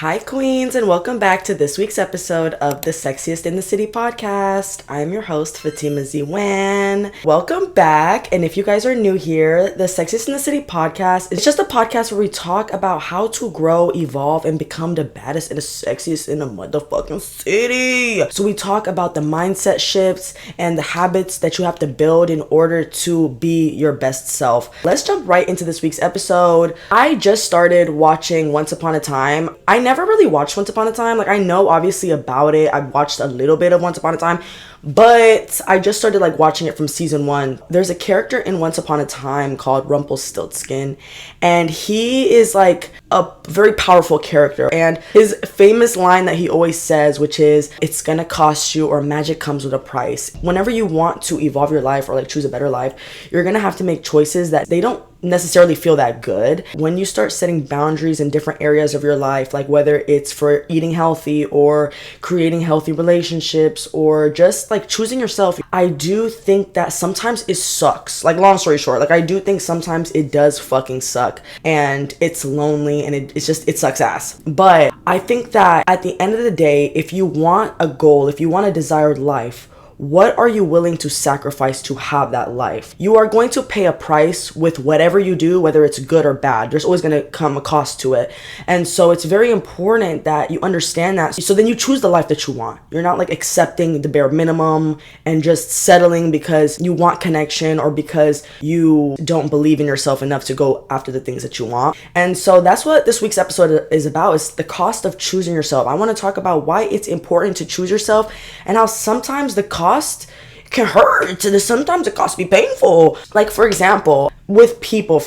Hi, Queens, and welcome back to this week's episode of the Sexiest in the City podcast. I'm your host, Fatima Z-Wan. Welcome back. And if you guys are new here, the Sexiest in the City podcast is just a podcast where we talk about how to grow, evolve, and become the baddest and the sexiest in the motherfucking city. So we talk about the mindset shifts and the habits that you have to build in order to be your best self. Let's jump right into this week's episode. I just started watching Once Upon a Time. I never really watched Once Upon a Time. Like, I know obviously about it. I've watched a little bit of Once Upon a Time, but I just started watching it from season 1. There's a character in Once Upon a Time called Rumpelstiltskin, and he is like a very powerful character. And his famous line that he always says, which is, "It's gonna cost you, or magic comes with a price." Whenever you want to evolve your life or choose a better life, you're gonna have to make choices that they don't necessarily feel that good. When you start setting boundaries in different areas of your life, like whether it's for eating healthy or creating healthy relationships or just choosing yourself, I do think that sometimes it sucks. Long story short, I do think sometimes it does fucking suck and it's lonely and it sucks ass. But I think that at the end of the day, if you want a goal, if you want a desired life, what are you willing to sacrifice to have that life? You are going to pay a price with whatever you do, whether it's good or bad. There's always going to come a cost to it. And so it's very important that you understand that. So then you choose the life that you want. You're not accepting the bare minimum and just settling because you want connection or because you don't believe in yourself enough to go after the things that you want. And so that's what this week's episode is about, is the cost of choosing yourself. I want to talk about why it's important to choose yourself and how sometimes the cost can hurt. Sometimes the cost be painful. For example, with people,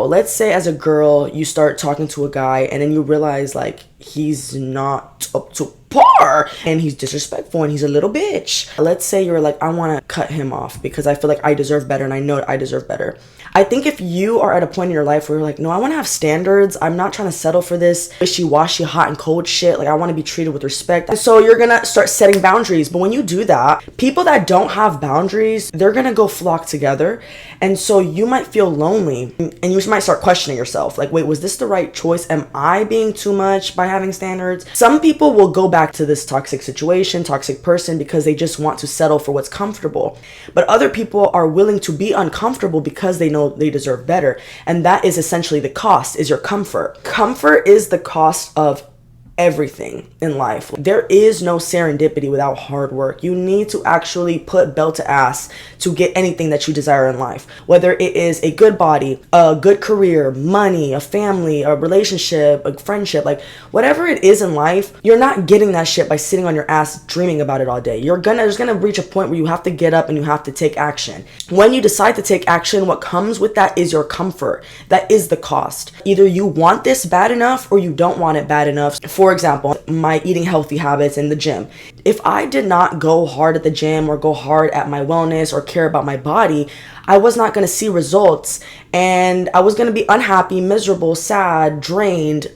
let's say as a girl, you start talking to a guy and then you realize he's not up to par and he's disrespectful and he's a little bitch. Let's say you're I want to cut him off because I feel like I deserve better and I know I deserve better. I think if you are at a point in your life where you're no, I want to have standards. I'm not trying to settle for this wishy-washy, hot and cold shit. I want to be treated with respect. And so you're going to start setting boundaries. But when you do that, people that don't have boundaries, they're going to go flock together. And so you might feel lonely and you might start questioning yourself. Wait, was this the right choice? Am I being too much by having standards? Some people will go back to this toxic situation, toxic person, because they just want to settle for what's comfortable. But other people are willing to be uncomfortable because they know they deserve better. And that is essentially the cost, is your comfort. Comfort is the cost of everything in life. There is no serendipity without hard work. You need to actually put belt to ass to get anything that you desire in life. Whether it is a good body, a good career, money, a family, a relationship, a friendship, whatever it is in life, you're not getting that shit by sitting on your ass dreaming about it all day. There's gonna reach a point where you have to get up and you have to take action. When you decide to take action, what comes with that is your comfort. That is the cost. Either you want this bad enough or you don't want it bad enough. For example, my eating healthy habits in the gym. If I did not go hard at the gym or go hard at my wellness or care about my body, I was not going to see results and I was going to be unhappy, miserable, sad, drained.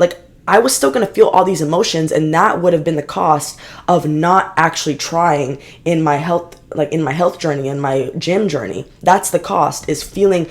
I was still going to feel all these emotions, and that would have been the cost of not actually trying in my health, in my health journey, in my gym journey. That's the cost, is feeling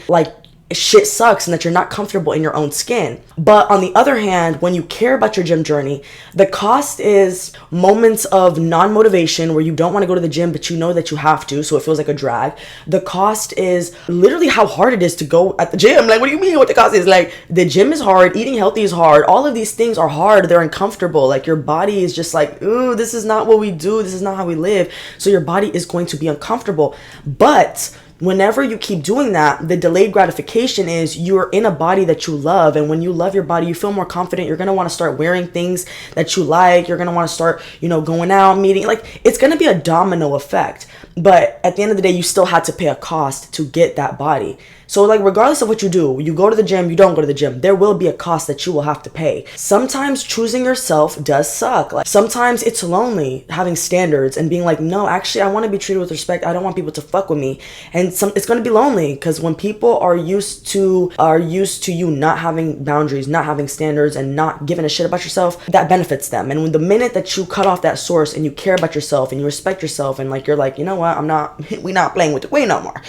shit sucks and that you're not comfortable in your own skin. But on the other hand, when you care about your gym journey, the cost is moments of non-motivation where you don't want to go to the gym, but you know that you have to, so it feels like a drag. The cost is literally how hard it is to go at the gym. What do you mean what the cost is? The gym is hard, eating healthy is hard, all of these things are hard, they're uncomfortable. Your body is just ooh, this is not what we do, this is not how we live. So your body is going to be uncomfortable. But whenever you keep doing that, the delayed gratification is you're in a body that you love. And when you love your body, you feel more confident. You're going to want to start wearing things that you like. You're going to want to start, going out, meeting. It's going to be a domino effect. But at the end of the day, you still had to pay a cost to get that body. So regardless of what you do, you go to the gym, you don't go to the gym, there will be a cost that you will have to pay. Sometimes choosing yourself does suck. Sometimes it's lonely having standards and being no, actually, I want to be treated with respect. I don't want people to fuck with me. And it's going to be lonely because when people are used to you not having boundaries, not having standards, and not giving a shit about yourself, that benefits them. And when the minute that you cut off that source and you care about yourself and you respect yourself and you're you know what, we're not playing with the queen no more,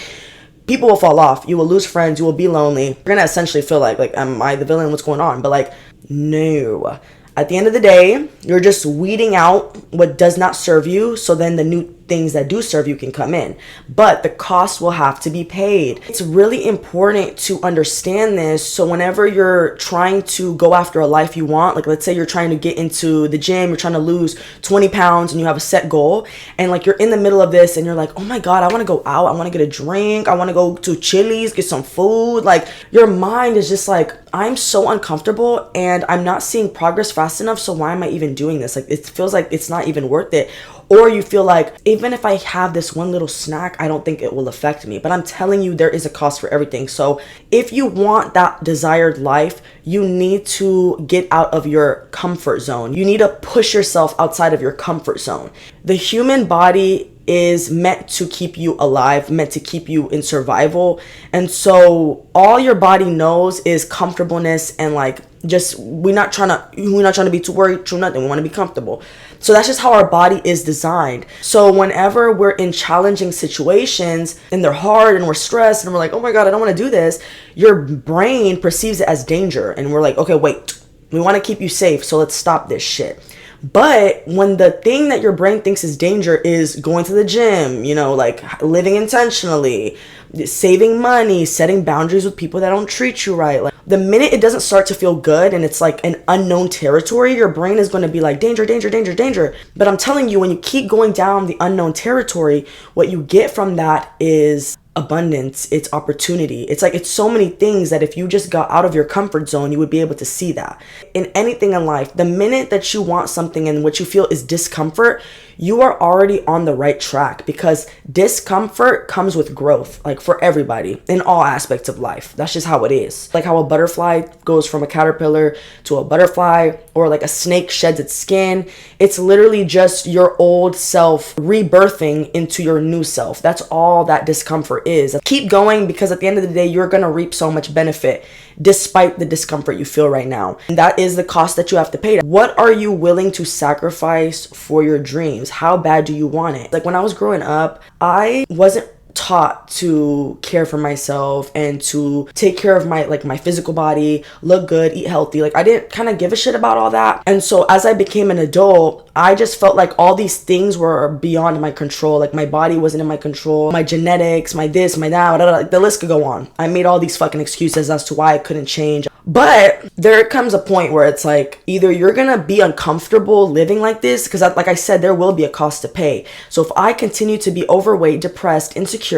people will fall off. You will lose friends. You will be lonely. You're gonna essentially feel like am I the villain? What's going on? But no, At the end of the day, you're just weeding out what does not serve you, so then the new things that do serve you can come in. But the cost will have to be paid. It's really important to understand this, so whenever you're trying to go after a life you want, like let's say you're trying to get into the gym, you're trying to lose 20 pounds and you have a set goal, and like you're in the middle of this and you're like, oh my God, I want to go out, I want to get a drink, I want to go to Chili's, get some food. Like your mind is just like, I'm so uncomfortable and I'm not seeing progress fast enough, so why am I even doing this? Like it feels like it's not even worth it. Or you feel like, even if I have this one little snack, I don't think it will affect me. But I'm telling you, there is a cost for everything. So if you want that desired life, you need to get out of your comfort zone. You need to push yourself outside of your comfort zone. The human body is meant to keep you alive, meant to keep you in survival. And so all your body knows is comfortableness, and like just we're not trying to be too worried, too nothing. We want to be comfortable. So that's just how our body is designed. So whenever we're in challenging situations and they're hard and we're stressed and we're like, oh my God, I don't want to do this, your brain perceives it as danger. And we're like, okay, wait, we want to keep you safe, so let's stop this shit. But when the thing that your brain thinks is danger is going to the gym, like living intentionally, saving money, setting boundaries with people that don't treat you right, like the minute it doesn't start to feel good and it's like an unknown territory, your brain is going to be like danger, danger, danger, danger. But I'm telling you, when you keep going down the unknown territory, what you get from that is abundance, it's opportunity. It's so many things that if you just got out of your comfort zone, you would be able to see that. In anything in life, the minute that you want something and what you feel is discomfort, you are already on the right track, because discomfort comes with growth, like for everybody in all aspects of life. That's just how it is. Like how a butterfly goes from a caterpillar to a butterfly, or like a snake sheds its skin. It's literally just your old self rebirthing into your new self. That's all that discomfort is. Keep going, because at the end of the day, you're going to reap so much benefit despite the discomfort you feel right now. And that is the cost that you have to pay. What are you willing to sacrifice for your dreams? How bad do you want it? Like when I was growing up, I wasn't taught to care for myself and to take care of my physical body, look good, eat healthy. Like I didn't kind of give a shit about all that. And so as I became an adult, I just felt like all these things were beyond my control. Like my body wasn't in my control, my genetics, my this, my that, like the list could go on. I made all these fucking excuses as to why I couldn't change. But there comes a point where it's like, either you're gonna be uncomfortable living like this, because like I said, there will be a cost to pay. So if I continue to be overweight, depressed, insecure,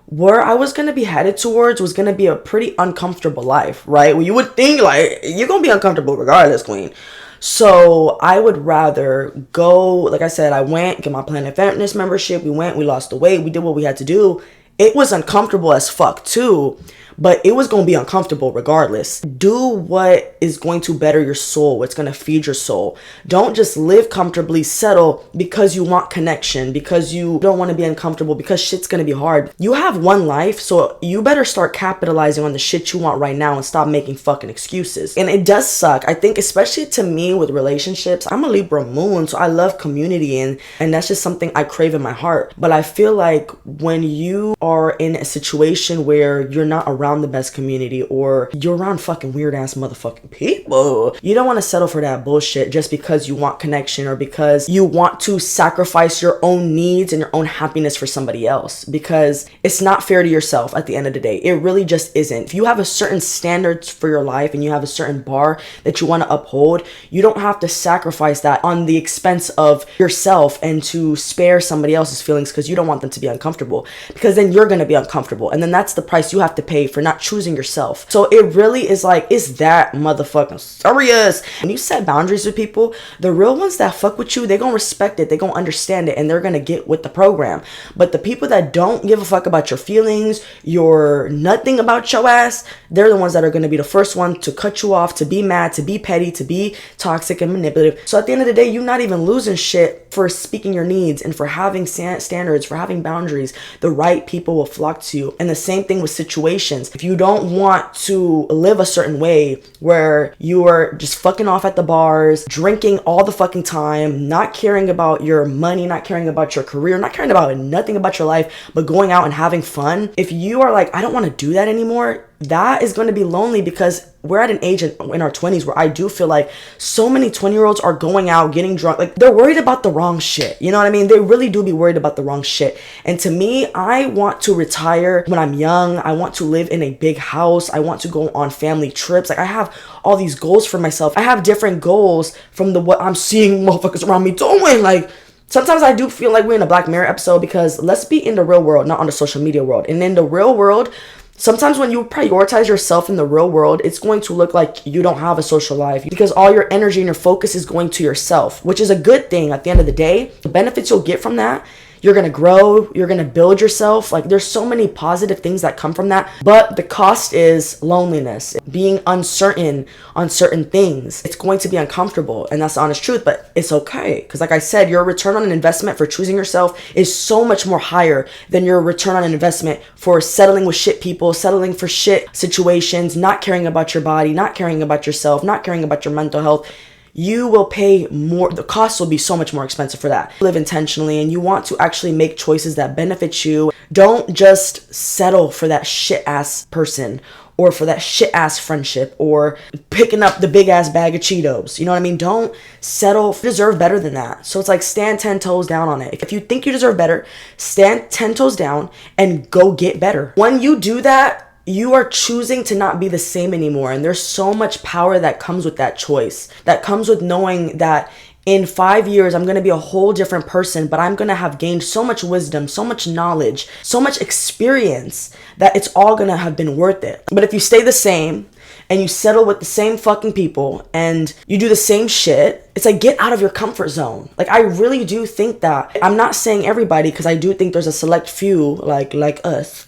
where I was going to be headed towards was going to be a pretty uncomfortable life, right? Well, you would think like, you're going to be uncomfortable regardless, queen. So I would rather go, like I said, I went, get my Planet Fitness membership. We lost the weight. We did what we had to do. It was uncomfortable as fuck too, but it was going to be uncomfortable regardless. Do what is going to better your soul, what's going to feed your soul. Don't just live comfortably, settle because you want connection, because you don't want to be uncomfortable, because shit's going to be hard. You have one life, so you better start capitalizing on the shit you want right now and stop making fucking excuses. And it does suck. I think especially to me with relationships, I'm a Libra moon, so I love community, and that's just something I crave in my heart. But I feel like when you are in a situation where you're not around the best community, or you're around fucking weird ass motherfucking people, you don't want to settle for that bullshit just because you want connection, or because you want to sacrifice your own needs and your own happiness for somebody else, because it's not fair to yourself at the end of the day. It really just isn't. If you have a certain standards for your life and you have a certain bar that you want to uphold, you don't have to sacrifice that on the expense of yourself and to spare somebody else's feelings because you don't want them to be uncomfortable, because then you're going to be uncomfortable, and then that's the price you have to pay for not choosing yourself. So it really is like, it's that motherfucking serious. When you set boundaries with people, the real ones that fuck with you, they're gonna respect it, they're gonna understand it, and they're gonna get with the program. But the people that don't give a fuck about your feelings, your nothing about your ass, they're the ones that are gonna be the first one to cut you off, to be mad, to be petty, to be toxic and manipulative. So at the end of the day, you're not even losing shit for speaking your needs and for having standards, for having boundaries. The right people will flock to you. And the same thing with situations. If you don't want to live a certain way where you are just fucking off at the bars, drinking all the fucking time, not caring about your money, not caring about your career, not caring about nothing about your life, but going out and having fun. If you are like, I don't want to do that anymore, that is going to be lonely, because we're at an age in our 20s where I do feel like so many 20-year-olds are going out, getting drunk. Like, they're worried about the wrong shit. You know what I mean? They really do be worried about the wrong shit. And to me, I want to retire when I'm young. I want to live in a big house. I want to go on family trips. Like, I have all these goals for myself. I have different goals from what I'm seeing motherfuckers around me doing. Like, sometimes I do feel like we're in a Black Mirror episode, because let's be in the real world, not on the social media world. And in the real world, sometimes when you prioritize yourself in the real world, it's going to look like you don't have a social life, because all your energy and your focus is going to yourself, which is a good thing at the end of the day. The benefits you'll get from that: you're going to grow, you're going to build yourself. Like, there's so many positive things that come from that. But the cost is loneliness, being uncertain on certain things. It's going to be uncomfortable, and that's the honest truth, but it's okay. Because like I said, your return on an investment for choosing yourself is so much more higher than your return on an investment for settling with shit people, settling for shit situations, not caring about your body, not caring about yourself, not caring about your mental health. You will pay more. The cost will be so much more expensive for that. Live intentionally, and you want to actually make choices that benefit you. Don't just settle for that shit ass person, or for that shit ass friendship, or picking up the big ass bag of Cheetos. You know what I mean? Don't settle. You deserve better than that. So it's like, stand 10 toes down on it. If you think you deserve better, stand 10 toes down and go get better. When you do that, you are choosing to not be the same anymore. And there's so much power that comes with that choice, that comes with knowing that in 5 years, I'm going to be a whole different person, but I'm going to have gained so much wisdom, so much knowledge, so much experience, that it's all going to have been worth it. But if you stay the same, and you settle with the same fucking people, and you do the same shit, it's like, get out of your comfort zone. Like, I really do think that. I'm not saying everybody, because I do think there's a select few, like us,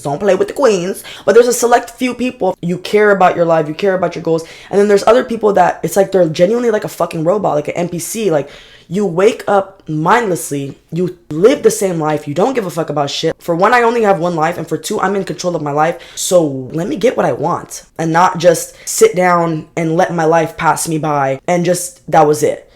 don't play with the queens, but there's a select few people, you care about your life, you care about your goals, and then there's other people that it's like they're genuinely like a fucking robot, like an NPC. Like, you wake up mindlessly, you live the same life, you don't give a fuck about shit. For one, I only have one life, and for two, I'm in control of my life, so let me get what I want, and not just sit down and let my life pass me by, and just, that was it.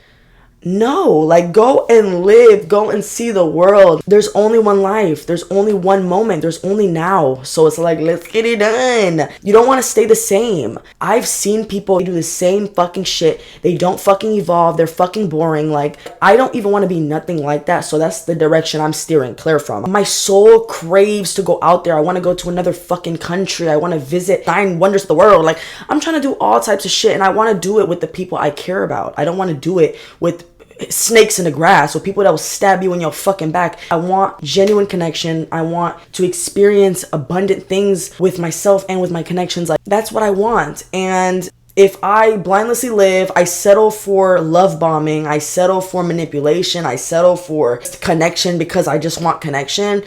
No, like, go and live, go and see the world. There's only one life. There's only one moment. There's only now. So it's like, let's get it done. You don't want to stay the same. I've seen people do the same fucking shit. They don't fucking evolve. They're fucking boring. Like, I don't even want to be nothing like that. So that's the direction I'm steering clear from. My soul craves to go out there. I want to go to another fucking country. I want to visit 9 wonders of the world. Like, I'm trying to do all types of shit, and I want to do it with the people I care about. I don't want to do it with snakes in the grass or people that will stab you in your fucking back. I want genuine connection. I want to experience abundant things with myself and with my connections. Like, that's what I want. And if I blindlessly live, I settle for love bombing, I settle for manipulation, I settle for connection because I just want connection.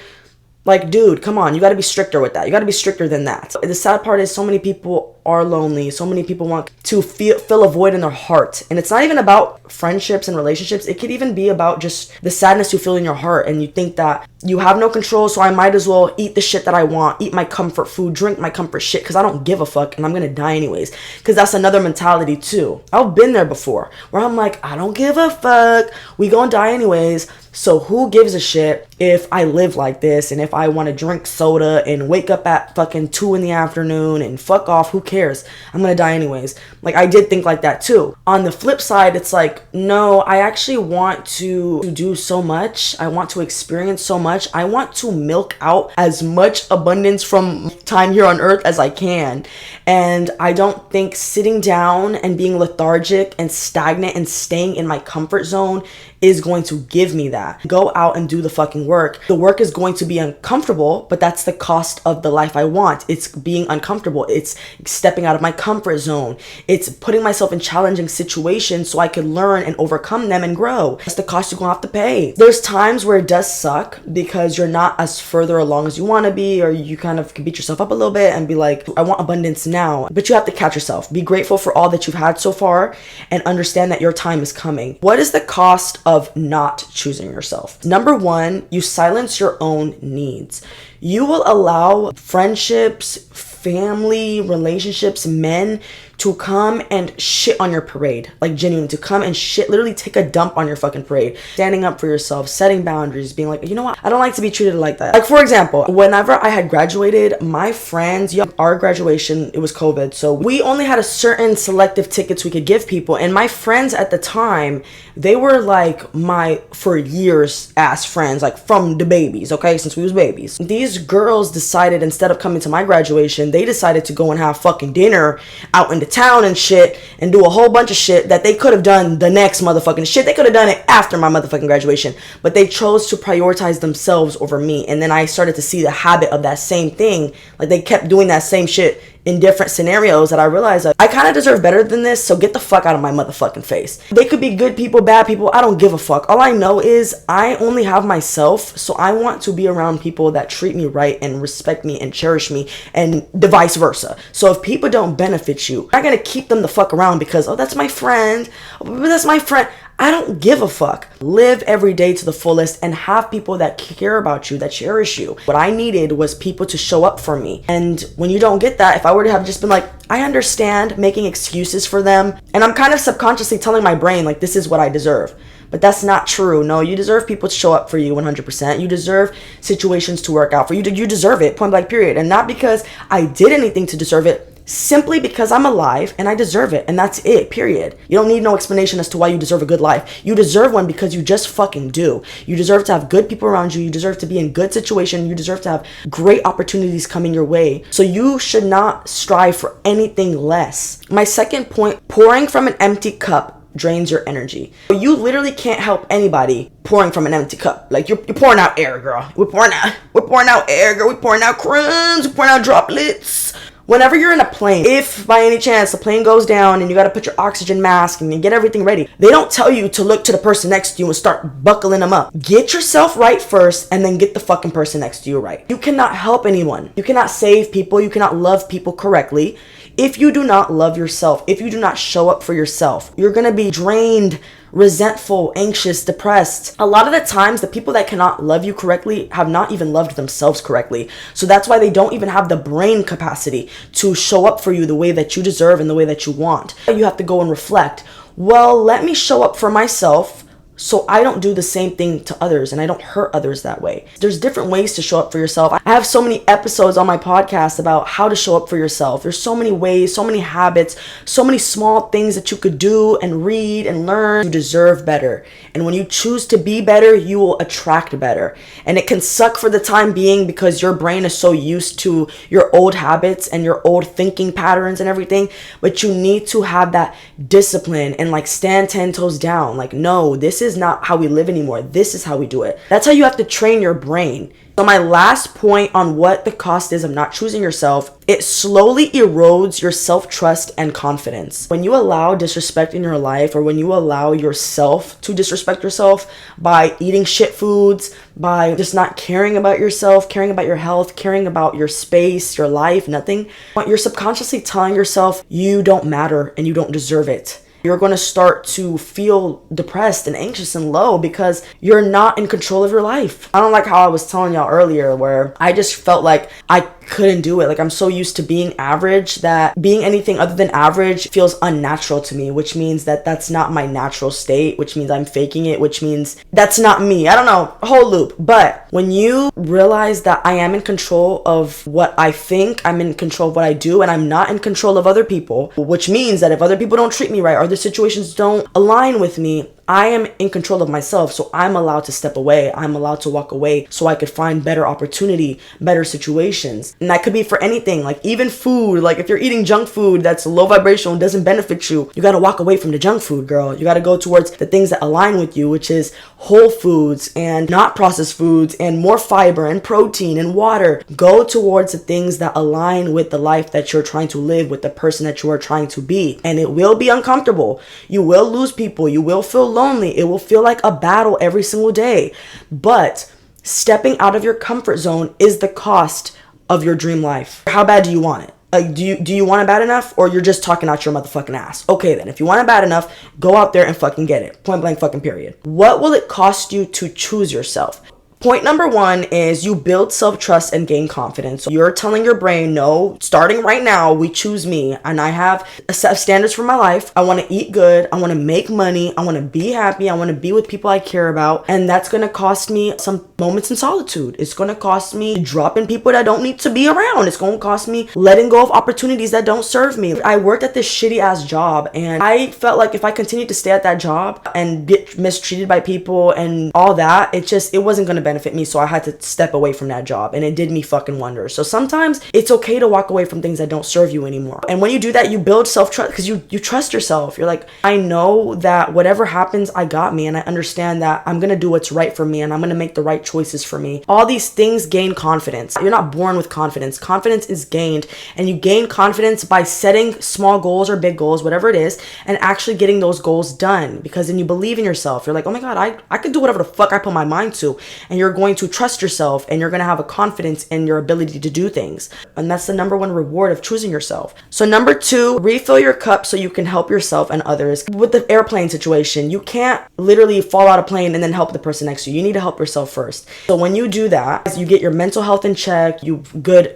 Like, dude, come on, you gotta be stricter with that. You gotta be stricter than that. The sad part is so many people are lonely. So many people want to fill a void in their heart. And it's not even about friendships and relationships. It could even be about just the sadness you feel in your heart. And you think that you have no control, so I might as well eat the shit that I want, eat my comfort food, drink my comfort shit, because I don't give a fuck and I'm gonna die anyways. Because that's another mentality too. I've been there before where I'm like, I don't give a fuck. We gonna die anyways. So who gives a shit if I live like this, and if I want to drink soda and wake up at fucking 2 in the afternoon and fuck off, who cares? I'm gonna die anyways. Like, I did think like that too. On the flip side, it's like, no, I actually want to do so much. I want to experience so much. I want to milk out as much abundance from time here on earth as I can. And I don't think sitting down and being lethargic and stagnant and staying in my comfort zone is going to give me that. Go out and do the fucking work. The work is going to be uncomfortable, but that's the cost of the life I want. It's being uncomfortable. It's stepping out of my comfort zone. It's putting myself in challenging situations so I can learn and overcome them and grow. That's the cost you're gonna have to pay. There's times where it does suck because you're not as further along as you want to be, or you kind of can beat yourself up a little bit and be like, I want abundance now. But you have to catch yourself. Be grateful for all that you've had so far and understand that your time is coming. What is the cost of not choosing yourself? Number one, you silence your own needs. You will allow friendships, family, relationships, men to come and shit on your parade. Like, genuinely, to come and shit, literally take a dump on your fucking parade. Standing up for yourself, setting boundaries, being like, you know what? I don't like to be treated like that. Like, for example, whenever I had graduated, my friends, our graduation, it was COVID, so we only had a certain selective tickets we could give people. And my friends at the time, they were like my, for years, ass friends, like from the babies, okay? Since we was babies. These girls decided, instead of coming to my graduation, they decided to go and have fucking dinner out in the town and shit, and do a whole bunch of shit that they could have done the next motherfucking shit. They could have done it after my motherfucking graduation, but they chose to prioritize themselves over me. And then I started to see the habit of that same thing. Like, they kept doing that same shit in different scenarios, that I realized, like, I kind of deserve better than this, so get the fuck out of my motherfucking face. They could be good people, bad people, I don't give a fuck. All I know is I only have myself, so I want to be around people that treat me right and respect me and cherish me, and the vice versa. So if people don't benefit you, you're not gonna keep them the fuck around because, oh, that's my friend, oh, that's my friend. I don't give a fuck. Live every day to the fullest and have people that care about you, that cherish you. What I needed was people to show up for me. And when you don't get that, if I were to have just been like, I understand, making excuses for them, and I'm kind of subconsciously telling my brain, like, this is what I deserve. But that's not true. No, you deserve people to show up for you 100%. You deserve situations to work out for you. You deserve it, point blank period. And not because I did anything to deserve it, simply because I'm alive and I deserve it, and that's it, period. You don't need no explanation as to why you deserve a good life. You deserve one because you just fucking do. You deserve to have good people around you. You deserve to be in good situation. You deserve to have great opportunities coming your way. So you should not strive for anything less. My second point, pouring from an empty cup drains your energy. You literally can't help anybody pouring from an empty cup. Like, you're pouring out air, girl. We're pouring out air, girl. We're pouring out crumbs. We're pouring out droplets. Whenever you're in a plane, if by any chance the plane goes down and you got to put your oxygen mask and you get everything ready, they don't tell you to look to the person next to you and start buckling them up. Get yourself right first and then get the fucking person next to you right. You cannot help anyone. You cannot save people. You cannot love people correctly if you do not love yourself. If you do not show up for yourself, you're going to be drained, resentful, anxious, depressed. A lot of the times, the people that cannot love you correctly have not even loved themselves correctly. So that's why they don't even have the brain capacity to show up for you the way that you deserve and the way that you want. You have to go and reflect. Well, let me show up for myself so I don't do the same thing to others and I don't hurt others that way. There's different ways to show up for yourself. I have so many episodes on my podcast about how to show up for yourself. There's so many ways, so many habits, so many small things that you could do and read and learn. You deserve better. And when you choose to be better, you will attract better. And it can suck for the time being because your brain is so used to your old habits and your old thinking patterns and everything. But you need to have that discipline and like stand 10 toes down. Like, no, this is not how we live anymore. This is how we do it. That's how you have to train your brain. So my last point on what the cost is of not choosing yourself, it slowly erodes your self-trust and confidence. When you allow disrespect in your life, or when you allow yourself to disrespect yourself by eating shit foods, by just not caring about yourself, caring about your health, caring about your space, your life, nothing, you're subconsciously telling yourself you don't matter and you don't deserve it. You're going to start to feel depressed and anxious and low because you're not in control of your life. I don't like how I was telling y'all earlier where I just felt like I couldn't do it. Like, I'm so used to being average that being anything other than average feels unnatural to me, which means that that's not my natural state, which means I'm faking it, which means that's not me. I don't know, a whole loop. But when you realize that I am in control of what I think, I'm in control of what I do, and I'm not in control of other people, which means that if other people don't treat me right or the situations don't align with me, I am in control of myself, so I'm allowed to step away. I'm allowed to walk away so I could find better opportunity, better situations. And that could be for anything, like even food. Like if you're eating junk food that's low vibrational and doesn't benefit you, you got to walk away from the junk food, girl. You got to go towards the things that align with you, which is whole foods and not processed foods and more fiber and protein and water. Go towards the things that align with the life that you're trying to live, with the person that you are trying to be. And it will be uncomfortable. You will lose people. You will feel lonely. It will feel like a battle every single day. But stepping out of your comfort zone is the cost of your dream life. How bad do you want it? Like, do you want it bad enough, or you're just talking out your motherfucking ass? Okay, then, if you want it bad enough, go out there and fucking get it. Point blank fucking period. What will it cost you to choose yourself? Point number one is you build self-trust and gain confidence. So you're telling your brain, no, starting right now, we choose me. And I have a set of standards for my life. I want to eat good. I want to make money. I want to be happy. I want to be with people I care about. And that's going to cost me some moments in solitude. It's going to cost me dropping people that don't need to be around. It's going to cost me letting go of opportunities that don't serve me. I worked at this shitty ass job, and I felt like if I continued to stay at that job and get mistreated by people and all that, it wasn't going to benefit me. So I had to step away from that job, and it did me fucking wonders. So sometimes it's okay to walk away from things that don't serve you anymore. And when you do that, you build self-trust because you trust yourself. You're like, I know that whatever happens, I got me, and I understand that I'm going to do what's right for me, and I'm going to make the right choices for me. All these things gain confidence. You're not born with confidence. Confidence is gained, and you gain confidence by setting small goals or big goals, whatever it is, and actually getting those goals done, because then you believe in yourself. You're like, oh my God, I could do whatever the fuck I put my mind to. And you're going to trust yourself, and you're going to have a confidence in your ability to do things. And that's the number one reward of choosing yourself. So number two, refill your cup so you can help yourself and others. With the airplane situation, you can't literally fall out of plane and then help the person next to you. You need to help yourself first. So when you do that, you get your mental health in check, you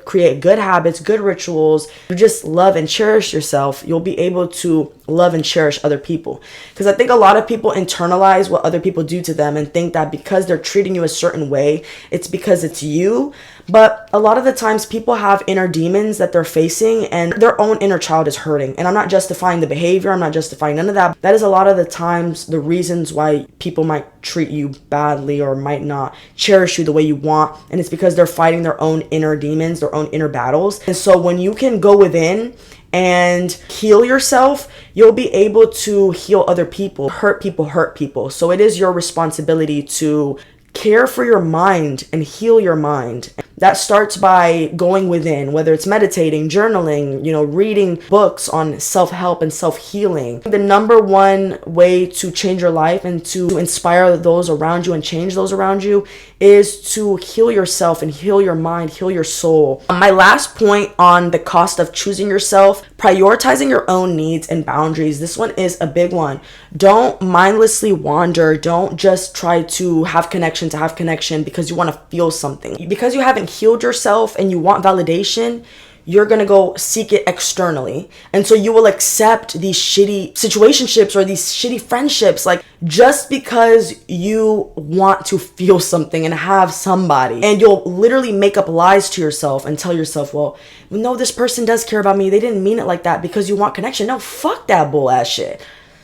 create good habits, good rituals, you just love and cherish yourself, you'll be able to love and cherish other people. Because I think a lot of people internalize what other people do to them and think that because they're treating you a certain way, it's because it's you. But a lot of the times people have inner demons that they're facing, and their own inner child is hurting. And I'm not justifying the behavior. I'm not justifying none of that. That is a lot of the times the reasons why people might treat you badly or might not cherish you the way you want. And it's because they're fighting their own inner demons, their own inner battles. And so when you can go within and heal yourself, you'll be able to heal other people. Hurt people. So it is your responsibility to care for your mind and heal your mind. That starts by going within, whether it's meditating, journaling, reading books on self-help and self-healing. The number one way to change your life and to inspire those around you and change those around you is to heal yourself and heal your mind, heal your soul. My last point on the cost of choosing yourself, prioritizing your own needs and boundaries. This one is a big one. Don't mindlessly wander. Don't just try to have connection because you want to feel something. Because you haven't healed yourself and you want validation, you're going to go seek it externally. And so you will accept these shitty situationships or these shitty friendships, like just because you want to feel something and have somebody. And you'll literally make up lies to yourself and tell yourself, well, no, this person does care about me. They didn't mean it like that because you want connection. No, fuck that bull ass shit.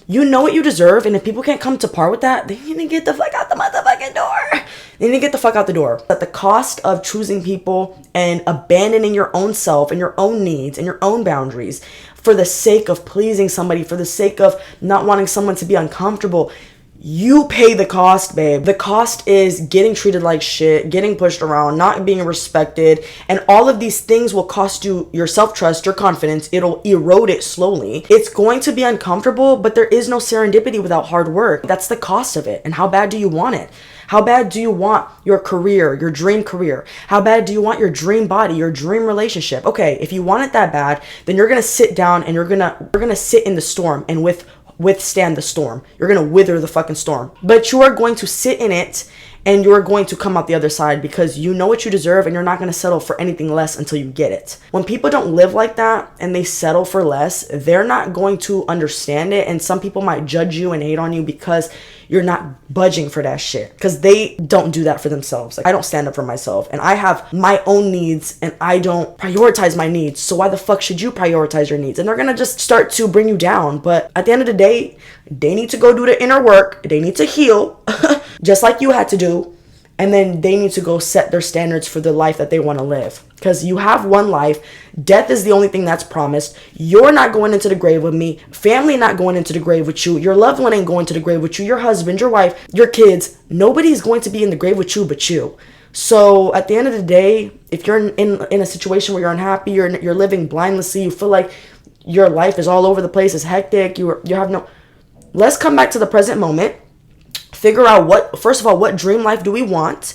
You know what you deserve, and if people can't come to par with that, they need to get the fuck out the motherfucking door. They need to get the fuck out the door. At the cost of choosing people and abandoning your own self and your own needs and your own boundaries for the sake of pleasing somebody, for the sake of not wanting someone to be uncomfortable, you pay the cost, babe. The cost is getting treated like shit, getting pushed around, not being respected, and all of these things will cost you your self-trust, your confidence. It'll erode it slowly. It's going to be uncomfortable, but there is no serendipity without hard work. That's the cost of it. And how bad do you want it? How bad do you want your career, your dream career? How bad do you want your dream body, your dream relationship? Okay, if you want it that bad, then you're gonna sit down and you're gonna sit in the storm and withstand the storm. You're gonna wither the fucking storm. But you are going to sit in it and you're going to come out the other side because you know what you deserve and you're not going to settle for anything less until you get it. When people don't live like that and they settle for less, they're not going to understand it, and some people might judge you and hate on you because you're not budging for that shit, because they don't do that for themselves. Like, I don't stand up for myself and I have my own needs and I don't prioritize my needs. So why the fuck should you prioritize your needs? And they're going to just start to bring you down. But at the end of the day, they need to go do the inner work. They need to heal just like you had to do. And then they need to go set their standards for the life that they want to live. Because you have one life. Death is the only thing that's promised. You're not going into the grave with me. Family not going into the grave with you. Your loved one ain't going to the grave with you. Your husband, your wife, your kids. Nobody's going to be in the grave with you but you. So at the end of the day, if you're in a situation where you're unhappy, you're living blindlessly, you feel like your life is all over the place, it's hectic, you have no... Let's come back to the present moment. Figure out first of all, what dream life do we want?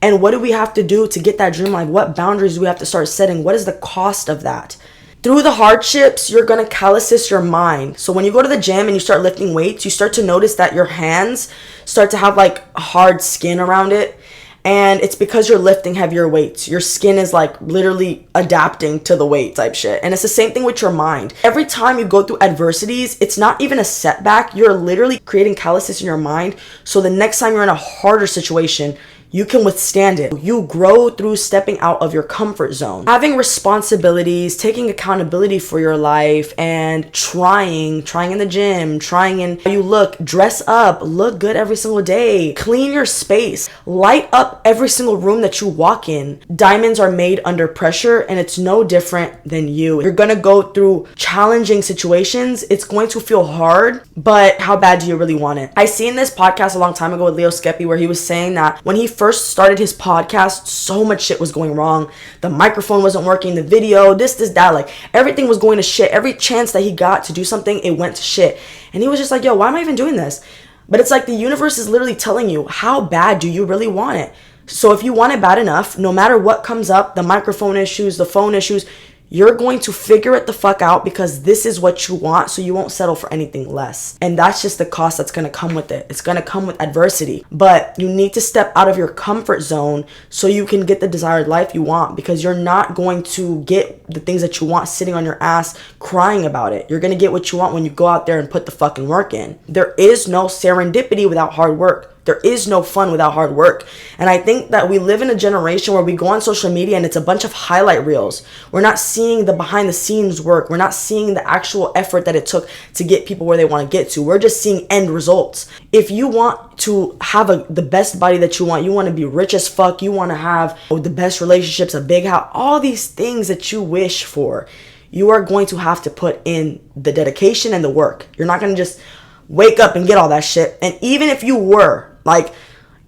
And what do we have to do to get that dream life? What boundaries do we have to start setting? What is the cost of that? Through the hardships, you're going to calluses your mind. So when you go to the gym and you start lifting weights, you start to notice that your hands start to have like hard skin around it. And it's because you're lifting heavier weights. Your skin is like literally adapting to the weight type shit. And it's the same thing with your mind. Every time you go through adversities, it's not even a setback. You're literally creating calluses in your mind. So the next time you're in a harder situation, you can withstand it. You grow through stepping out of your comfort zone. Having responsibilities, taking accountability for your life, and trying in the gym, trying in how you look, dress up, look good every single day, clean your space, light up every single room that you walk in. Diamonds are made under pressure, and it's no different than you. You're gonna go through challenging situations. It's going to feel hard, but how bad do you really want it? I seen this podcast a long time ago with Leo Skeppy where he was saying that when he first started his podcast, so much shit was going wrong. The microphone wasn't working, the video, this, that, like everything was going to shit. Every chance that he got to do something, it went to shit. And he was just like, yo, why am I even doing this? But it's like the universe is literally telling you, how bad do you really want it? So if you want it bad enough, no matter what comes up, the microphone issues, the phone issues, you're going to figure it the fuck out because this is what you want, so you won't settle for anything less. And that's just the cost that's going to come with it. It's going to come with adversity. But you need to step out of your comfort zone so you can get the desired life you want, because you're not going to get the things that you want sitting on your ass crying about it. You're going to get what you want when you go out there and put the fucking work in. There is no serendipity without hard work. There is no fun without hard work. And I think that we live in a generation where we go on social media and it's a bunch of highlight reels. We're not seeing the behind the scenes work. We're not seeing the actual effort that it took to get people where they want to get to. We're just seeing end results. If you want to have the best body that you want to be rich as fuck, you want to have the best relationships, a big house, all these things that you wish for, you are going to have to put in the dedication and the work. You're not going to just wake up and get all that shit. And even if you were,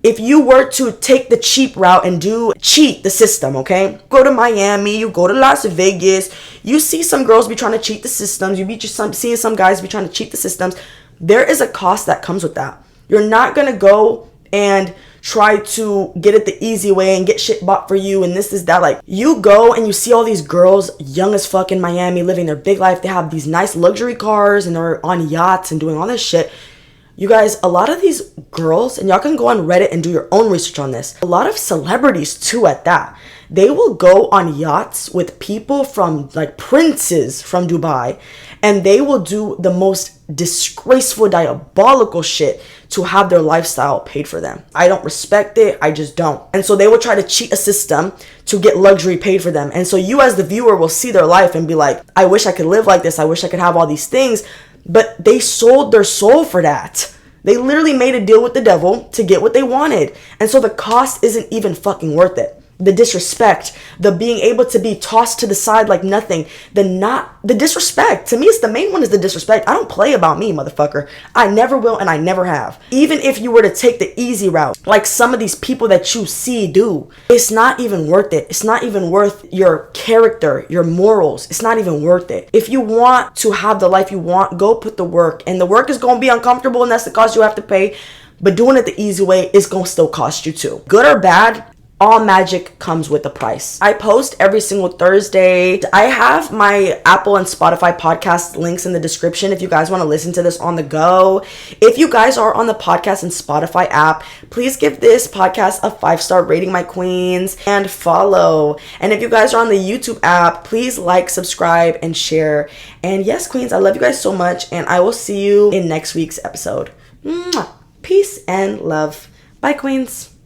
if you were to take the cheap route and cheat the system, okay? Go to Miami, you go to Las Vegas, you see some girls be trying to cheat the systems, seeing some guys be trying to cheat the systems. There is a cost that comes with that. You're not gonna go and try to get it the easy way and get shit bought for you and this, that. Like, you go and you see all these girls young as fuck in Miami living their big life. They have these nice luxury cars and they're on yachts and doing all this shit. You guys, a lot of these girls, and y'all can go on Reddit and do your own research on this, a lot of celebrities too at that, they will go on yachts with people from, like, princes from Dubai, and they will do the most disgraceful, diabolical shit to have their lifestyle paid for them. I don't respect it. I just don't. And so they will try to cheat a system to get luxury paid for them. And so you as the viewer will see their life and be like, I wish I could live like this. I wish I could have all these things. But they sold their soul for that. They literally made a deal with the devil to get what they wanted. And so the cost isn't even fucking worth it. The disrespect, the being able to be tossed to the side like nothing, the disrespect. To me, it's the main one is the disrespect. I don't play about me, motherfucker. I never will and I never have. Even if you were to take the easy route, like some of these people that you see do, it's not even worth it. It's not even worth your character, your morals. It's not even worth it. If you want to have the life you want, go put the work. And the work is going to be uncomfortable and that's the cost you have to pay. But doing it the easy way is going to still cost you too. Good or bad, all magic comes with a price. I post every single Thursday. I have my Apple and Spotify podcast links in the description if you guys want to listen to this on the go. If you guys are on the podcast and Spotify app, please give this podcast a 5-star rating, my queens, and follow. And if you guys are on the YouTube app, please like, subscribe, and share. And yes, queens, I love you guys so much, and I will see you in next week's episode. Mwah. Peace and love. Bye, queens.